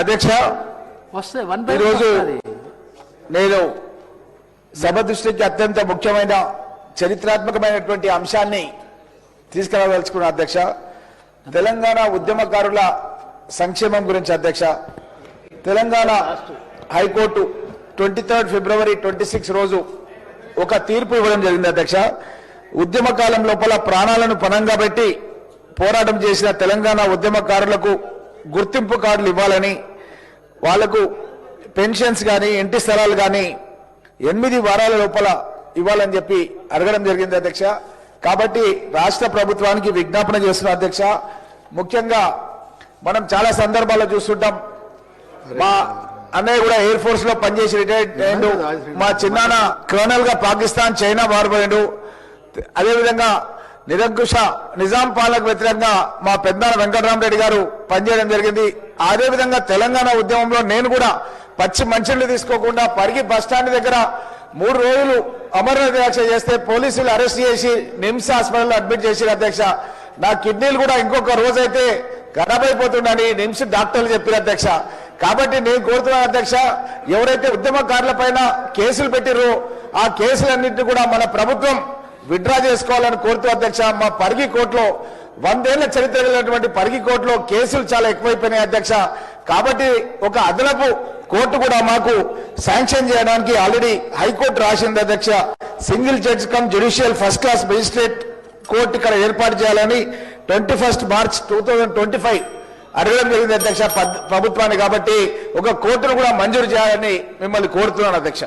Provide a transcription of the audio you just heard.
అధ్యక్ష ఈరోజు నేను సభ దృష్టికి అత్యంత ముఖ్యమైన చరిత్రాత్మకమైనటువంటి అంశాన్ని తీసుకురాదలుచుకున్నా అధ్యక్ష. తెలంగాణ ఉద్యమకారుల సంక్షేమం గురించి అధ్యక్ష. తెలంగాణ హైకోర్టు 23 ఫిబ్రవరి 26 రోజు ఒక తీర్పు ఇవ్వడం జరిగింది అధ్యక్ష. ఉద్యమ కాలం లోపల ప్రాణాలను పణంగా పెట్టి పోరాటం చేసిన తెలంగాణ ఉద్యమకారులకు గుర్తింపు కార్డులు ఇవ్వాలని, వాళ్లకు పెన్షన్స్ కానీ ఇంటి స్థలాలు కానీ 8 వారాల లోపల ఇవ్వాలని చెప్పి అడగడం జరిగింది అధ్యక్ష. కాబట్టి రాష్ట్ర ప్రభుత్వానికి విజ్ఞాపన చేస్తున్న అధ్యక్ష. ముఖ్యంగా మనం చాలా సందర్భాల్లో చూస్తుంటాం, మా అన్నయ్య కూడా ఎయిర్ ఫోర్స్ లో పనిచేసి రిటైర్డ్ అయ్యిండు, మా చిన్నాన్న కర్నల్ గా పాకిస్తాన్ చైనా మారిపోయాడు, అదేవిధంగా నిరంకుశ నిజాం పాలనకు వ్యతిరేకంగా మా పెద్దనాన్న వెంకటరామరెడ్డి గారు పనిచేయడం జరిగింది. అదేవిధంగా తెలంగాణ ఉద్యమంలో నేను కూడా పచ్చి మంచినీళ్ళు తీసుకోకుండా పరిగి బస్టాండ్ దగ్గర 3 రోజులు అమరనాథ దీక్ష చేస్తే పోలీసులు అరెస్ట్ చేసి నిమ్స్ హాస్పిటల్లో అడ్మిట్ చేశారు అధ్యక్ష. నా కిడ్నీలు కూడా ఇంకొక రోజైతే ఖరాబ్ అయిపోతుందని నిమ్స్ డాక్టర్లు చెప్పారు అధ్యక్ష. కాబట్టి నేను కోరుతున్నాను అధ్యక్ష, ఎవరైతే ఉద్యమకారుల పైన కేసులు పెట్టిరో ఆ కేసులన్నింటినీ కూడా మన ప్రభుత్వం విత్డ్రా చేసుకోవాలని కోరుతూ అధ్యక్ష. మా పరిగి కోర్టులో 100 ఏళ్ల చరిత్ర కలిగినటువంటి పరిగి కోర్టులో కేసులు చాలా ఎక్కువైపోయినాయి అధ్యక్ష. కాబట్టి ఒక అదనపు కోర్టు కూడా మాకు శాంక్షన్ చేయడానికి ఆల్రెడీ హైకోర్టు రాసింది అధ్యక్ష. Single judge cum judicial first class magistrate court ఇక్కడ ఏర్పాటు చేయాలని 21 మార్చ్ 2025 అడగడం జరిగింది అధ్యక్ష ప్రభుత్వాన్ని. కాబట్టి ఒక కోర్టును కూడా మంజూరు చేయాలని మిమ్మల్ని కోరుతున్నాను అధ్యక్ష.